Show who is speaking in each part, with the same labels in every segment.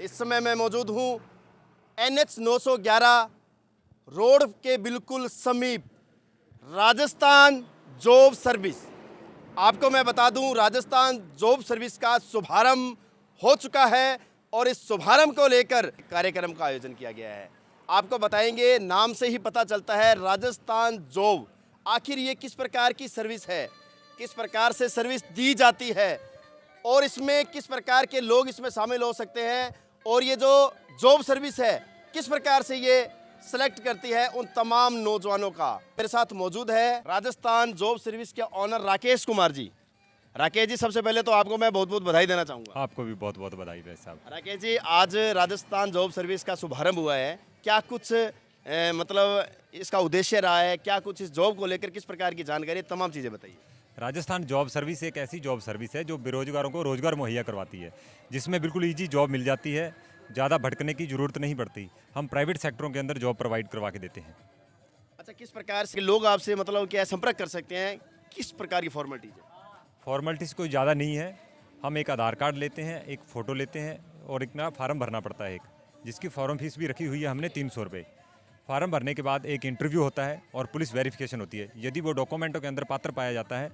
Speaker 1: इस समय मैं मौजूद हूँ NH 911 रोड के बिल्कुल समीप राजस्थान जॉब सर्विस। आपको मैं बता दूं, राजस्थान जॉब सर्विस का शुभारंभ हो चुका है और इस शुभारंभ को लेकर कार्यक्रम का आयोजन किया गया है। आपको बताएंगे, नाम से ही पता चलता है राजस्थान जॉब, आखिर ये किस प्रकार की सर्विस है, किस प्रकार से सर्विस दी जाती है और इसमें किस प्रकार के लोग इसमें शामिल हो सकते हैं और ये जो जॉब सर्विस है किस प्रकार से ये सेलेक्ट करती है उन तमाम नौजवानों का। मेरे साथ मौजूद है राजस्थान जॉब सर्विस के ऑनर राकेश कुमार जी। राकेश जी, सबसे पहले तो आपको मैं बहुत बहुत बधाई देना चाहूँगा।
Speaker 2: आपको भी बहुत बहुत बधाई भाई साहब।
Speaker 1: राकेश जी, आज राजस्थान जॉब सर्विस का शुभारंभ हुआ है, क्या कुछ मतलब इसका उद्देश्य रहा है, क्या कुछ इस जॉब को लेकर किस प्रकार की जानकारी, तमाम चीज़ें बताइए।
Speaker 2: राजस्थान जॉब सर्विस एक ऐसी जॉब सर्विस है जो बेरोजगारों को रोजगार मुहैया करवाती है, जिसमें बिल्कुल ईजी जॉब मिल जाती है, ज़्यादा भटकने की ज़रूरत नहीं पड़ती। हम प्राइवेट सेक्टरों के अंदर जॉब प्रोवाइड करवा के देते हैं।
Speaker 1: अच्छा, किस प्रकार से लोग आपसे मतलब क्या संपर्क कर सकते हैं, किस प्रकार की फॉर्मेलिटीज है?
Speaker 2: फॉर्मेलिटीज़ कोई ज़्यादा नहीं है। हम एक आधार कार्ड लेते हैं, एक फ़ोटो लेते हैं और एक ना फार्म भरना पड़ता है, एक जिसकी फॉर्म फीस भी रखी हुई है हमने 300 रुपये। फार्म भरने के बाद एक इंटरव्यू होता है और पुलिस वेरिफिकेशन होती है। यदि वो डॉक्यूमेंटों के अंदर पात्र पाया जाता है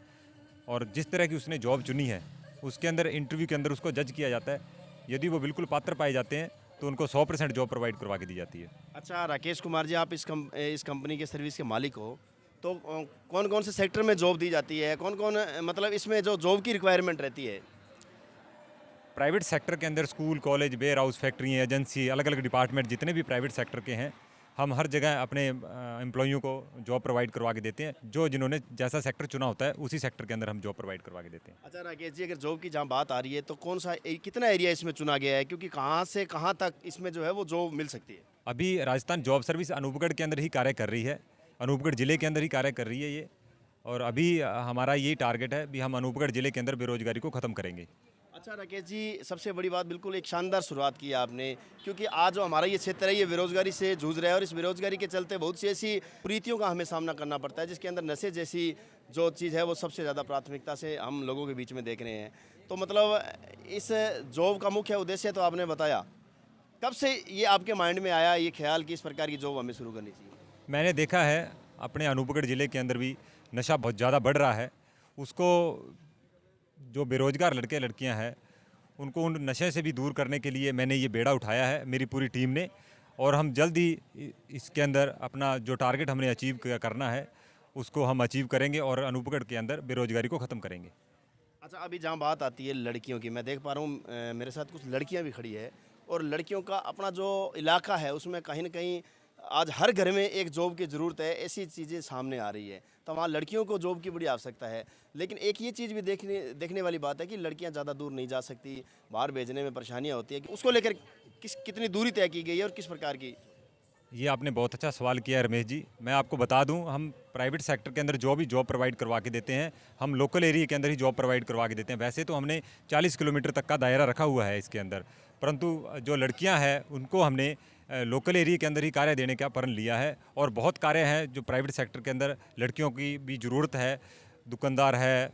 Speaker 2: और जिस तरह की उसने जॉब चुनी है उसके अंदर इंटरव्यू के अंदर उसको जज किया जाता है। यदि वो बिल्कुल पात्र पाए जाते हैं तो उनको 100% जॉब प्रोवाइड करवा के दी जाती है।
Speaker 1: अच्छा राकेश कुमार जी, आप इस कंपनी के सर्विस के मालिक हो, तो कौन कौन से सेक्टर में जॉब दी जाती है, कौन कौन मतलब इसमें जो जॉब की रिक्वायरमेंट रहती है?
Speaker 2: प्राइवेट सेक्टर के अंदर school, college, warehouse, factory, agency, अलग अलग डिपार्टमेंट जितने भी प्राइवेट सेक्टर के हैं, हम हर जगह अपने एम्प्लॉइयों को जॉब प्रोवाइड करवा के देते हैं। जो जिन्होंने जैसा सेक्टर चुना होता है उसी सेक्टर के अंदर हम जॉब प्रोवाइड करवा के देते हैं।
Speaker 1: अच्छा राकेश जी, अगर जॉब की जहाँ बात आ रही है तो कौन सा कितना एरिया इसमें चुना गया है, क्योंकि कहाँ से कहाँ तक इसमें जो है वो जॉब मिल सकती है?
Speaker 2: अभी राजस्थान जॉब सर्विस अनूपगढ़ के अंदर ही कार्य कर रही है, अनूपगढ़ ज़िले के अंदर ही कार्य कर रही है ये। और अभी हमारा यही टारगेट है, भी हम अनूपगढ़ ज़िले के अंदर बेरोजगारी को ख़त्म करेंगे।
Speaker 1: अच्छा राकेश जी, सबसे बड़ी बात, बिल्कुल एक शानदार शुरुआत की है आपने, क्योंकि आज जो हमारा ये क्षेत्र है ये बेरोजगारी से जूझ रहा है और इस बेरोजगारी के चलते बहुत सी ऐसी कुरीतियों का हमें सामना करना पड़ता है, जिसके अंदर नशे जैसी जो चीज़ है वो सबसे ज़्यादा प्राथमिकता से हम लोगों के बीच में देख रहे हैं। तो मतलब इस जॉब का मुख्य उद्देश्य तो आपने बताया, कब से ये आपके माइंड में आया ये ख्याल कि इस प्रकार की जॉब हमें शुरू करनी चाहिए?
Speaker 2: मैंने देखा है अपने अनूपगढ़ ज़िले के अंदर भी नशा बहुत ज़्यादा बढ़ रहा है। उसको जो बेरोजगार लड़के लड़कियां हैं उनको उन नशे से भी दूर करने के लिए मैंने ये बेड़ा उठाया है, मेरी पूरी टीम ने। और हम जल्द ही इसके अंदर अपना जो टारगेट हमने अचीव करना है उसको हम अचीव करेंगे और अनूपगढ़ के अंदर बेरोजगारी को ख़त्म करेंगे।
Speaker 1: अच्छा, अभी जहाँ बात आती है लड़कियों की, मैं देख पा रहा हूँ मेरे साथ कुछ लड़कियाँ भी खड़ी है और लड़कियों का अपना जो इलाका है उसमें कहीं ना कहीं आज हर घर में एक जॉब की ज़रूरत है, ऐसी चीज़ें सामने आ रही है। तो वहाँ लड़कियों को जॉब की बड़ी आवश्यकता है, लेकिन एक ये चीज़ भी देखने देखने वाली बात है कि लड़कियाँ ज़्यादा दूर नहीं जा सकती, बाहर भेजने में परेशानियाँ होती है, कि उसको लेकर कितनी दूरी तय की गई है और किस प्रकार की?
Speaker 2: ये आपने बहुत अच्छा सवाल किया है रमेश जी। मैं आपको बता दूं, हम प्राइवेट सेक्टर के अंदर जो भी जॉब प्रोवाइड करवा के देते हैं हम लोकल एरिया के अंदर ही जॉब प्रोवाइड करवा के देते हैं। वैसे तो हमने 40 किलोमीटर तक का दायरा रखा हुआ है इसके अंदर, परंतु जो लड़कियां हैं उनको हमने लोकल एरिया के अंदर ही कार्य देने का प्रण लिया है। और बहुत कार्य हैं जो प्राइवेट सेक्टर के अंदर लड़कियों की भी ज़रूरत है। दुकानदार है,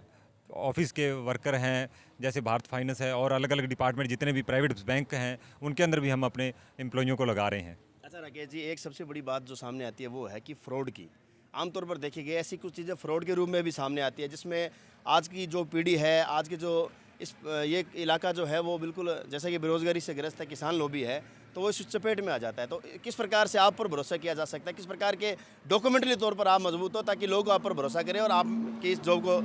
Speaker 2: ऑफिस के वर्कर हैं, जैसे भारत फाइनेंस है और अलग अलग डिपार्टमेंट जितने भी प्राइवेट बैंक हैं उनके अंदर भी हम अपने एम्प्लॉइयों को लगा रहे हैं।
Speaker 1: अच्छा राकेश जी, एक सबसे बड़ी बात जो सामने आती है वो है कि फ्रॉड की। आमतौर पर देखी गई ऐसी कुछ चीज़ें फ्रॉड के रूप में भी सामने आती है, जिसमें आज की जो पीढ़ी है, आज के जो ये इलाका जो है वो बिल्कुल जैसा कि बेरोजगारी से ग्रस्त है, किसान लोबी है, तो वो इस चपेट में आ जाता है। तो किस प्रकार से आप पर भरोसा किया जा सकता है, किस प्रकार के डॉक्यूमेंटरी तौर पर आप मजबूत हो ताकि लोग आप पर भरोसा करें और आपकी इस जॉब को?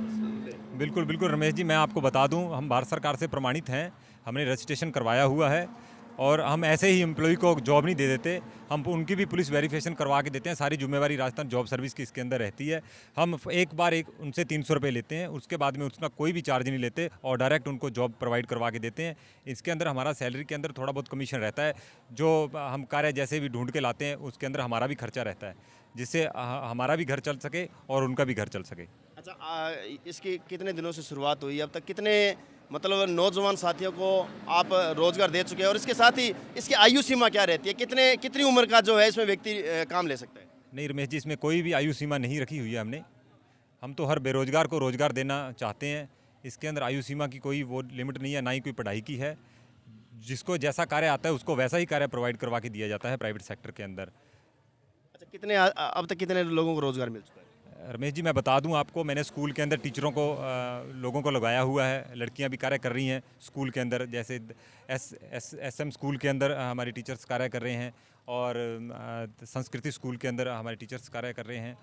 Speaker 2: बिल्कुल बिल्कुल रमेश जी, मैं आपको बता दूं, हम भारत सरकार से प्रमाणित हैं, हमने रजिस्ट्रेशन करवाया हुआ है और हम ऐसे ही एम्प्लॉय को जॉब नहीं दे देते, हम उनकी भी पुलिस वेरिफिकेशन करवा के देते हैं। सारी जिम्मेवारी राजस्थान जॉब सर्विस की इसके अंदर रहती है। हम एक बार उनसे 300 रुपये लेते हैं, उसके बाद में उसका कोई भी चार्ज नहीं लेते और डायरेक्ट उनको जॉब प्रोवाइड करवा के देते हैं। इसके अंदर हमारा सैलरी के अंदर थोड़ा बहुत कमीशन रहता है, जो हम कार्य जैसे भी ढूंढ के लाते हैं उसके अंदर हमारा भी खर्चा रहता है, जिससे हमारा भी घर चल सके और उनका भी घर चल सके।
Speaker 1: अच्छा, इसकी कितने दिनों से शुरुआत हुई, अब तक कितने मतलब नौजवान साथियों को आप रोजगार दे चुके हैं और इसके साथ ही इसकी आयु सीमा क्या रहती है, कितनी उम्र का जो है इसमें व्यक्ति काम ले सकता है?
Speaker 2: नहीं रमेश जी, इसमें कोई भी आयु सीमा नहीं रखी हुई है हमने। हम तो हर बेरोजगार को रोजगार देना चाहते हैं। इसके अंदर आयु सीमा की कोई वो लिमिट नहीं है, ना ही कोई पढ़ाई की है। जिसको जैसा कार्य आता है उसको वैसा ही कार्य प्रोवाइड करवा के दिया जाता है प्राइवेट सेक्टर के अंदर।
Speaker 1: अच्छा, अब तक कितने लोगों को रोजगार मिल चुका है?
Speaker 2: रमेश जी, मैं बता दूं आपको, मैंने स्कूल के अंदर टीचरों को लोगों को लगाया हुआ है। लड़कियां भी कार्य कर रही हैं स्कूल के अंदर, जैसे एसएम स्कूल के अंदर हमारी टीचर्स कार्य कर रहे हैं, और संस्कृति स्कूल के अंदर हमारे टीचर्स कार्य कर रहे हैं,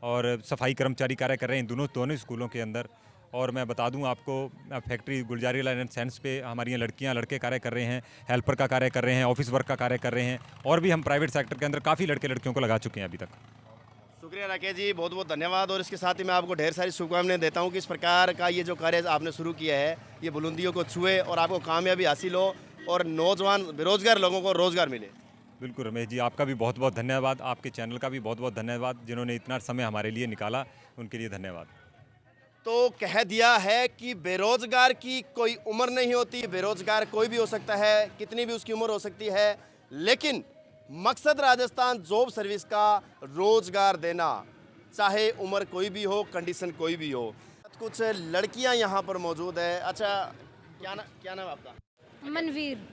Speaker 2: और सफाई कर्मचारी कार्य कर रहे हैं दोनों स्कूलों के अंदर। और मैं बता दूं आपको, फैक्ट्री गुलजारीलाल एंड सेंस पे हमारी लड़कियां लड़के कार्य कर रहे हैं, हेल्पर का कार्य कर रहे हैं, ऑफिस वर्क का कार्य कर रहे हैं, और भी हम प्राइवेट सेक्टर के अंदर काफ़ी लड़के लड़कियों को लगा चुके हैं अभी तक।
Speaker 1: शुक्रिया राकेश जी, बहुत बहुत धन्यवाद। और इसके साथ ही मैं आपको ढेर सारी शुभकामनाएं देता हूं कि इस प्रकार का ये जो कार्य आपने शुरू किया है ये बुलंदियों को छुए और आपको कामयाबी हासिल हो और नौजवान बेरोजगार लोगों को रोजगार मिले।
Speaker 2: बिल्कुल रमेश जी, आपका भी बहुत बहुत धन्यवाद, आपके चैनल का भी बहुत बहुत धन्यवाद, जिन्होंने इतना समय हमारे लिए निकाला, उनके लिए धन्यवाद।
Speaker 1: तो कह दिया है कि बेरोजगार की कोई उम्र नहीं होती, बेरोजगार कोई भी हो सकता है, कितनी भी उसकी उम्र हो सकती है, लेकिन मकसद राजस्थान जॉब सर्विस का रोजगार देना, चाहे उम्र कोई भी हो, कंडीशन कोई भी हो। कुछ लड़कियां यहाँ पर मौजूद है। अच्छा, क्या नाम है आपका?
Speaker 3: मनवीर।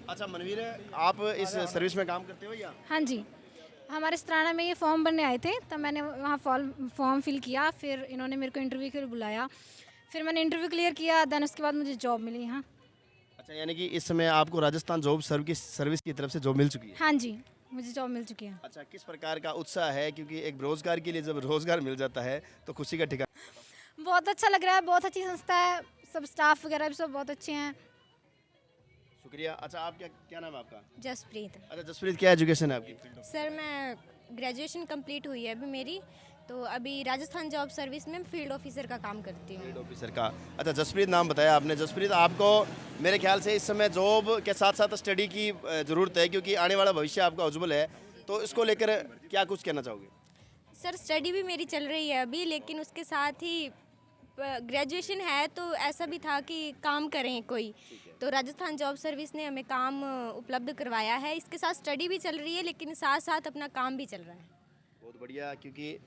Speaker 1: अच्छा, मनवीर है, आप इस सर्विस में काम करते हो या?
Speaker 3: हाँ जी, हमारे सराना में ये फॉर्म भरने आए थे, तब मैंने वहाँ फॉर्म फिल किया, फिर इन्होंने मेरे को इंटरव्यू के लिए बुलाया, फिर मैंने इंटरव्यू क्लियर किया, देन उसके बाद मुझे जॉब मिली यहाँ।
Speaker 1: अच्छा, यानी कि इस समय आपको राजस्थान जॉब सर्विस की तरफ से जॉब मिल चुकी है?
Speaker 3: हाँ जी, मुझे जॉब मिल चुकी है।
Speaker 1: अच्छा, किस प्रकार का उत्साह है, क्योंकि एक बेरोजगार के लिए जब रोजगार मिल जाता है तो खुशी का ठिकाना?
Speaker 3: बहुत अच्छा लग रहा है, बहुत अच्छी संस्था है, सब स्टाफ वगैरह भी सब बहुत अच्छे हैं।
Speaker 1: शुक्रिया। अच्छा, आप क्या नाम है आपका?
Speaker 4: जसप्रीत।
Speaker 1: अच्छा जसप्रीत, क्या एजुकेशन है आपकी?
Speaker 4: सर, मैं ग्रेजुएशन कंप्लीट हुई है अभी मेरी, तो अभी राजस्थान जॉब सर्विस में फील्ड ऑफिसर का काम करती हूँ।
Speaker 1: फील्ड ऑफिसर का। अच्छा जसप्रीत, नाम बताया आपने। जसप्रीत, आपको मेरे ख्याल से इस समय जॉब के साथ साथ स्टडी की ज़रूरत है, क्योंकि आने वाला भविष्य आपका उज्जवल है, तो इसको लेकर क्या कुछ कहना चाहोगे?
Speaker 4: सर, स्टडी भी मेरी चल रही है अभी, लेकिन उसके साथ ही ग्रेजुएशन है, तो ऐसा भी था कि काम करें कोई, तो राजस्थान जॉब सर्विस ने हमें काम उपलब्ध करवाया है। इसके साथ स्टडी भी चल रही है, लेकिन साथ साथ अपना काम भी चल रहा है।
Speaker 1: बहुत बढ़िया, क्योंकि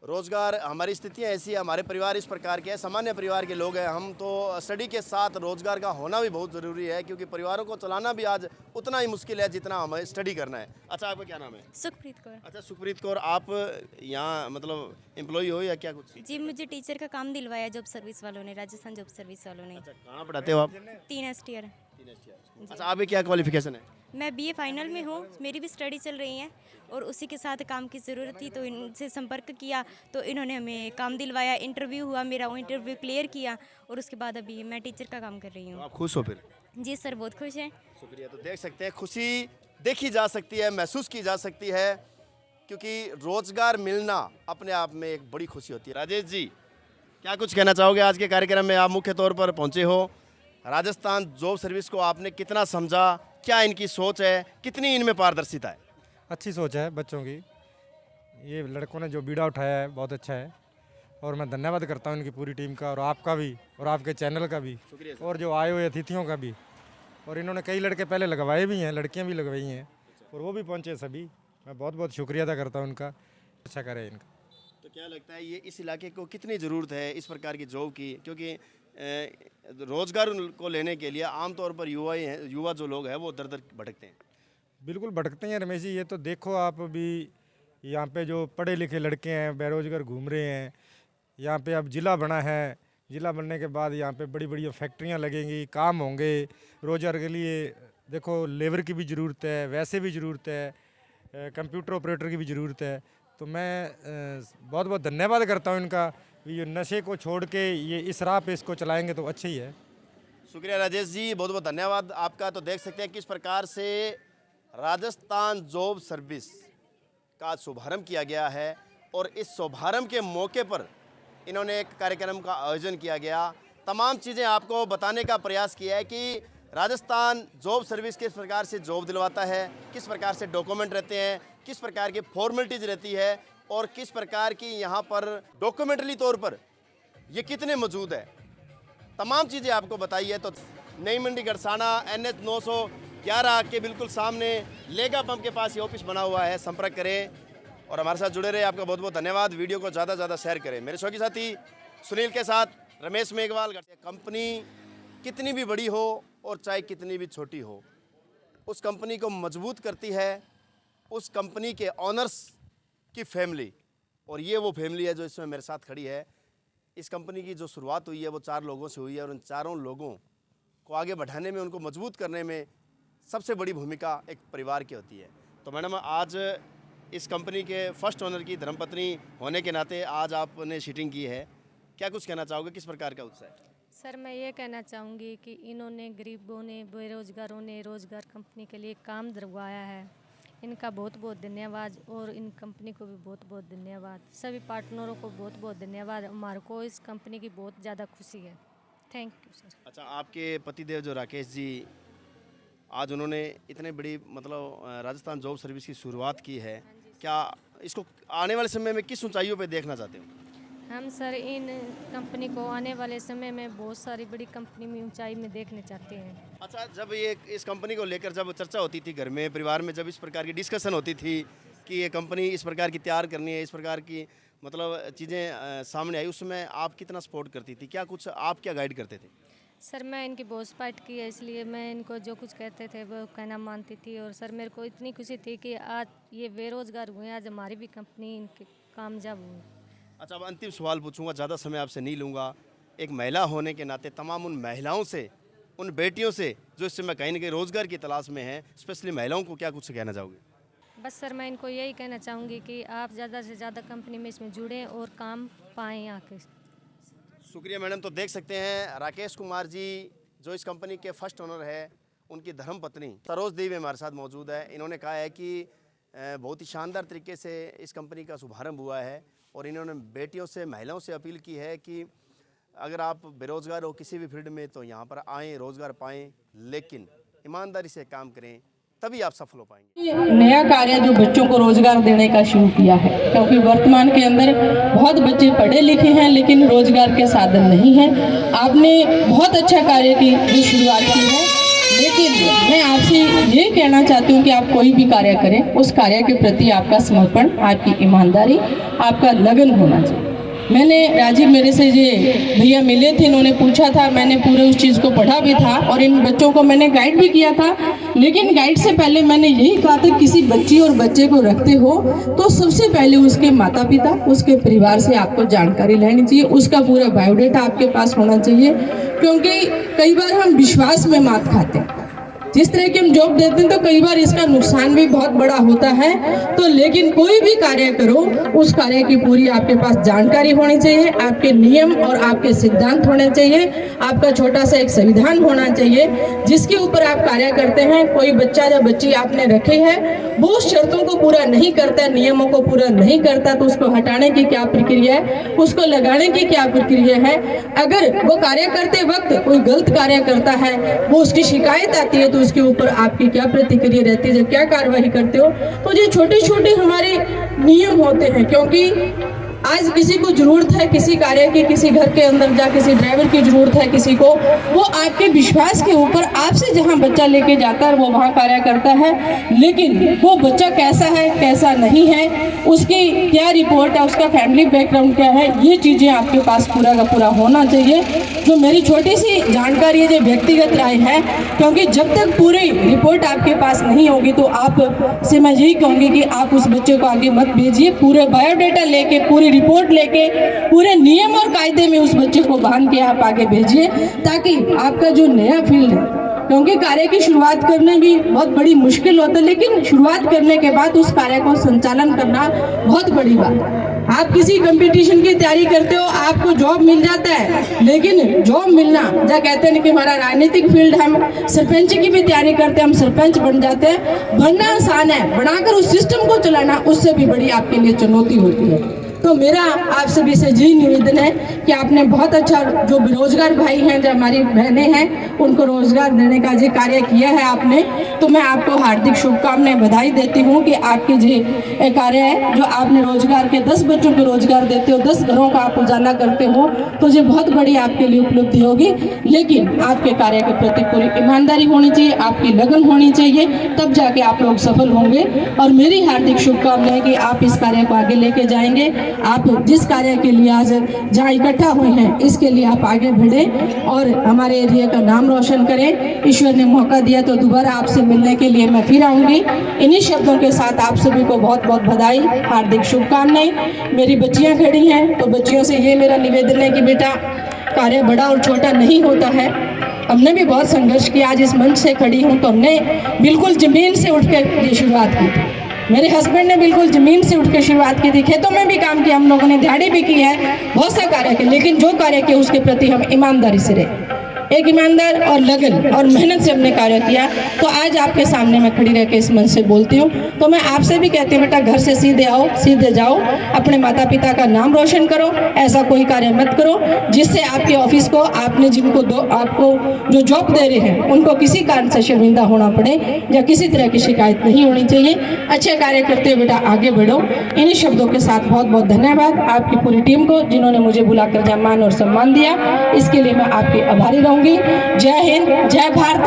Speaker 1: रोज़गार, हमारी स्थितियाँ ऐसी है, हमारे परिवार इस प्रकार के हैं, सामान्य परिवार के लोग हैं हम, तो स्टडी के साथ रोज़गार का होना भी बहुत ज़रूरी है, क्योंकि परिवारों को चलाना भी आज उतना ही मुश्किल है जितना हमें स्टडी करना है। अच्छा, आपका क्या नाम है?
Speaker 4: सुखप्रीत कौर।
Speaker 1: अच्छा सुखप्रीत कौर, आप यहाँ मतलब एम्प्लॉय हो या क्या कुछ?
Speaker 4: जी, मुझे टीचर का काम दिलवाया जॉब सर्विस वालों ने, राजस्थान जॉब सर्विस वालों ने।
Speaker 1: अच्छा, कहाँ पढ़ाते हो आप?
Speaker 4: 3 STR।
Speaker 1: अच्छा, आपकी क्या क्वालिफिकेशन है?
Speaker 4: मैं BA फाइनल में हूँ, मेरी भी स्टडी चल रही है, और उसी के साथ काम की ज़रूरत थी, तो इनसे संपर्क किया, तो इन्होंने हमें काम दिलवाया। इंटरव्यू हुआ मेरा, वो इंटरव्यू क्लियर किया, और उसके बाद अभी मैं टीचर का काम कर रही
Speaker 1: तो
Speaker 4: हूँ।
Speaker 1: आप खुश हो फिर?
Speaker 4: जी सर, बहुत खुश हैं।
Speaker 1: शुक्रिया। तो देख सकते हैं, खुशी देखी जा सकती है, महसूस की जा सकती है, क्योंकि रोजगार मिलना अपने आप में एक बड़ी खुशी होती है। राजेश जी, क्या कुछ कहना चाहोगे? आज के कार्यक्रम में आप मुख्य तौर पर पहुंचे हो, राजस्थान जॉब सर्विस को आपने कितना समझा, क्या इनकी सोच है, कितनी इनमें पारदर्शिता है?
Speaker 5: अच्छी सोच है बच्चों की, ये लड़कों ने जो बीड़ा उठाया है बहुत अच्छा है, और मैं धन्यवाद करता हूँ इनकी पूरी टीम का, और आपका भी, और आपके चैनल का भी, और जो आए हुए अतिथियों का भी। और इन्होंने कई लड़के पहले लगवाए भी हैं, लड़कियाँ भी लगवाई हैं, और वो भी पहुँचे सभी। मैं बहुत बहुत शुक्रिया अदा करता हूँ उनका, अच्छा करे इनका।
Speaker 1: तो क्या लगता है ये इस इलाके को कितनी ज़रूरत है इस प्रकार की जॉब की, क्योंकि रोजगार को लेने के लिए आमतौर पर युवा जो लोग हैं वो दर दर भटकते हैं?
Speaker 5: बिल्कुल भटकते हैं रमेश जी, ये तो देखो आप भी, यहाँ पे जो पढ़े लिखे लड़के हैं बेरोजगार घूम रहे हैं। यहाँ पे अब जिला बना है, जिला बनने के बाद यहाँ पे बड़ी बड़ी फैक्ट्रियाँ लगेंगी, काम होंगे, रोजगार के लिए देखो लेबर की भी ज़रूरत है, वैसे भी ज़रूरत है, कंप्यूटर ऑपरेटर की भी ज़रूरत है। तो मैं बहुत बहुत धन्यवाद करता हूँ इनका, ये नशे को छोड़ के ये इस राह पे इसको चलाएंगे तो अच्छा ही है।
Speaker 1: शुक्रिया राजेश जी, बहुत बहुत धन्यवाद आपका। तो देख सकते हैं किस प्रकार से राजस्थान जॉब सर्विस का शुभारंभ किया गया है, और इस शुभारंभ के मौके पर इन्होंने एक कार्यक्रम का आयोजन किया गया। तमाम चीज़ें आपको बताने का प्रयास किया है कि राजस्थान जॉब सर्विस किस प्रकार से जॉब दिलवाता है, किस प्रकार से डॉक्यूमेंट रहते हैं, किस प्रकार की फॉर्मेलिटीज़ रहती है, और किस प्रकार की यहाँ पर डॉक्यूमेंटरी तौर पर ये कितने मौजूद है, तमाम चीज़ें आपको बताई है। तो नई मंडी गड़साना NH 911 के बिल्कुल सामने लेगा पंप के पास ये ऑफिस बना हुआ है, संपर्क करें और हमारे साथ जुड़े रहे। आपका बहुत बहुत धन्यवाद। वीडियो को ज़्यादा से ज़्यादा शेयर करें। मेरे शौकी साथी सुनील के साथ रमेश मेघवाल। कंपनी कितनी भी बड़ी हो और चाहे कितनी भी छोटी हो, उस कंपनी को मजबूत करती है उस कंपनी के ऑनर्स की फैमिली। और ये वो फैमिली है जो इसमें मेरे साथ खड़ी है। इस कंपनी की जो शुरुआत हुई है वो 4 लोगों से हुई है और उन चारों लोगों को आगे बढ़ाने में, उनको मजबूत करने में सबसे बड़ी भूमिका एक परिवार की होती है। तो मैडम, आज इस कंपनी के फर्स्ट ओनर की धर्मपत्नी होने के नाते आज आपने सीटिंग की है, क्या कुछ कहना चाहोगे, किस प्रकार का उत्साह है?
Speaker 6: सर, मैं ये कहना चाहूँगी कि इन्होंने गरीबों ने, बेरोजगारों ने रोज़गार कंपनी के लिए काम दिलवाया है। इनका बहुत बहुत धन्यवाद और इन कंपनी को भी बहुत बहुत धन्यवाद। सभी पार्टनरों को बहुत बहुत धन्यवाद। हमारे को इस कंपनी की बहुत ज़्यादा खुशी है। Thank you sir.
Speaker 1: अच्छा, आपके पतिदेव जो राकेश जी, आज उन्होंने इतने बड़ी मतलब राजस्थान जॉब सर्विस की शुरुआत की है, क्या इसको आने वाले समय में किस ऊंचाइयों पे देखना चाहते हो?
Speaker 6: हम सर इन कंपनी को आने वाले समय में बहुत सारी बड़ी कंपनी में ऊंचाई में देखने चाहते हैं।
Speaker 1: अच्छा, जब ये इस कंपनी को लेकर जब चर्चा होती थी घर में, परिवार में, जब इस प्रकार की डिस्कशन होती थी कि ये कंपनी इस प्रकार की तैयार करनी है, इस प्रकार की मतलब चीज़ें सामने आई, उस समय आप कितना सपोर्ट करती थी? क्या कुछ आप क्या गाइड करते थे?
Speaker 6: सर, मैं इनकी बहुत सपोर्ट की है, इसलिए मैं इनको जो कुछ कहते थे वो कहना मानती थी। और सर, मेरे को इतनी खुशी थी कि आज ये बेरोज़गार हुए, आज हमारी भी कंपनी इनके कामयाब हुई।
Speaker 1: अच्छा, अब अंतिम सवाल पूछूंगा, ज़्यादा समय आपसे नहीं लूँगा। एक महिला होने के नाते तमाम उन महिलाओं से, उन बेटियों से जो इस समय कहीं ना कहीं रोज़गार की तलाश में हैं, स्पेशली महिलाओं को क्या कुछ कहना चाहोगे?
Speaker 6: बस सर, मैं इनको यही कहना चाहूँगी कि आप ज़्यादा से ज़्यादा कंपनी में इसमें जुड़ें और काम पाएँ आके।
Speaker 1: शुक्रिया मैडम। तो देख सकते हैं राकेश कुमार जी जो इस कंपनी के फर्स्ट ओनर है, उनकी धर्मपत्नी सरोज देवी हमारे साथ मौजूद है। इन्होंने कहा है कि बहुत ही शानदार तरीके से इस कंपनी का शुभारंभ हुआ है और इन्होंने बेटियों से, महिलाओं से अपील की है कि अगर आप बेरोज़गार हो किसी भी फील्ड में तो यहाँ पर आएँ, रोज़गार पाएँ, लेकिन ईमानदारी से काम करें, तभी आप सफल हो पाएंगे।
Speaker 7: नया कार्य जो बच्चों को रोजगार देने का शुरू किया है, क्योंकि वर्तमान के अंदर बहुत बच्चे पढ़े लिखे हैं लेकिन रोजगार के साधन नहीं हैं। आपने बहुत अच्छा कार्य की जो शुरुआत की है, लेकिन मैं आपसे ये कहना चाहती हूँ कि आप कोई भी कार्य करें, उस कार्य के प्रति आपका समर्पण, आपकी ईमानदारी, आपका लगन होना चाहिए। मैंने राजीव मेरे से ये भैया मिले थे, इन्होंने पूछा था, मैंने पूरे उस चीज़ को पढ़ा भी था और इन बच्चों को मैंने गाइड भी किया था। लेकिन गाइड से पहले मैंने यही कहा था, किसी बच्ची और बच्चे को रखते हो तो सबसे पहले उसके माता पिता, उसके परिवार से आपको जानकारी लेनी चाहिए, उसका पूरा बायोडाटा आपके पास होना चाहिए। क्योंकि कई बार हम विश्वास में मात खाते हैं, जिस तरह की हम जॉब देते हैं तो कई बार इसका नुकसान भी बहुत बड़ा होता है। तो लेकिन कोई भी कार्य करो, उस कार्य की पूरी आपके पास जानकारी होनी चाहिए, आपके नियम और आपके सिद्धांत होने चाहिए, आपका छोटा सा एक संविधान होना चाहिए जिसके ऊपर आप कार्य करते हैं। कोई बच्चा या बच्ची आपने रखे हैं, वो उस शर्तों को पूरा नहीं करता, नियमों को पूरा नहीं करता, तो उसको हटाने की क्या प्रक्रिया है, उसको लगाने की क्या प्रक्रिया है। अगर वो कार्य करते वक्त कोई गलत कार्य करता है, वो उसकी शिकायत आती है, तो उसके ऊपर आपकी क्या प्रतिक्रिया रहती है, क्या कार्रवाई करते हो। तो ये छोटे छोटे हमारे नियम होते हैं, क्योंकि आज किसी को जरूरत है किसी कार्य की, किसी घर के अंदर जा किसी ड्राइवर की जरूरत है किसी को, वो आपके विश्वास के ऊपर आपसे जहां बच्चा लेके जाता है वो वहां कार्य करता है। लेकिन वो बच्चा कैसा है, कैसा नहीं है, उसकी क्या रिपोर्ट है, उसका फैमिली बैकग्राउंड क्या है, ये चीज़ें आपके पास पूरा का पूरा होना चाहिए। जो मेरी छोटी सी जानकारी है, जो व्यक्तिगत राय है, क्योंकि जब तक पूरी रिपोर्ट आपके पास नहीं होगी तो आप से मैं यही कहूँगी कि आप उस बच्चे को आगे मत भेजिए। पूरे बायोडाटा लेके, पूरी रिपोर्ट लेके, पूरे नियम और कायदे में उस बच्चे को बांध के आप आगे भेजिए, ताकि आपका जो नया फील्ड है, क्योंकि कार्य की शुरुआत करने भी बहुत बड़ी मुश्किल होता है, लेकिन शुरुआत करने के बाद उस कार्य को संचालन करना बहुत बड़ी बात है। आप किसी कंपटीशन की तैयारी करते हो, आपको जॉब मिल जाता है, लेकिन जॉब मिलना, जहाँ कहते हैं कि हमारा राजनीतिक फील्ड, हम सरपंच की भी तैयारी करते हैं, हम सरपंच बन जाते हैं, बनना आसान है, बनाकर उस सिस्टम को चलाना उससे भी बड़ी आपके लिए चुनौती होती है। तो मेरा आप सभी से यही निवेदन है कि आपने बहुत अच्छा, जो बेरोजगार भाई हैं, जो हमारी बहनें हैं, उनको रोजगार देने का जो कार्य किया है आपने, तो मैं आपको हार्दिक शुभकामनाएं, बधाई देती हूँ कि आपके जो कार्य है, जो आपने रोजगार के 10 बच्चों को रोजगार देते हो, 10 घरों का आप उजाला करते हो, तो ये बहुत बड़ी आपके लिए उपलब्धि होगी। लेकिन आपके कार्य के प्रति पूरी ईमानदारी होनी चाहिए, आपकी लगन होनी चाहिए, तब जाके आप लोग सफल होंगे। और मेरी हार्दिक शुभकामनाएं कि आप इस कार्य को आगे लेके जाएंगे। आप जिस कार्य के लिए आज जहाँ इकट्ठा हुए हैं इसके लिए आप आगे बढ़ें और हमारे एरिया का नाम रोशन करें। ईश्वर ने मौका दिया तो दोबारा आपसे मिलने के लिए मैं फिर आऊँगी। इन्हीं शब्दों के साथ आप सभी को बहुत बहुत बधाई, हार्दिक शुभकामनाएं। मेरी बच्चियाँ खड़ी हैं तो बच्चियों से ये मेरा निवेदन है कि बेटा कार्य बड़ा और छोटा नहीं होता है। हमने भी बहुत संघर्ष किया, आज इस मंच से खड़ी हूँ तो हमने बिल्कुल ज़मीन से उठ कर ये शुरुआत की थी। मेरे हस्बैंड ने बिल्कुल ज़मीन से उठ कर शुरुआत की थी, खेतों में भी काम किया, हम लोगों ने दिहाड़ी भी की है, बहुत सा कार्य किया, लेकिन जो कार्य किया उसके प्रति हम ईमानदारी से रहे। एक ईमानदार और लगन और मेहनत से हमने कार्य किया। तो आज आपके सामने मैं खड़ी रह के इस मंच से बोलती हूँ। तो मैं आपसे भी कहती हूँ बेटा घर से सीधे आओ, सीधे जाओ, अपने माता पिता का नाम रोशन करो। ऐसा कोई कार्य मत करो जिससे आपके ऑफिस को आपने जिनको आपको जो जॉब दे रहे हैं उनको किसी कारण से शर्मिंदा होना पड़े या किसी तरह की शिकायत नहीं होनी चाहिए। अच्छे कार्य करते हुए बेटा आगे बढ़ो। इन्हीं शब्दों के साथ बहुत बहुत धन्यवाद आपकी पूरी टीम को जिन्होंने मुझे बुलाकर मान और सम्मान दिया। इसके लिए मैं आपकी आभारी रहूँगी। जय हिंद, जय भारत।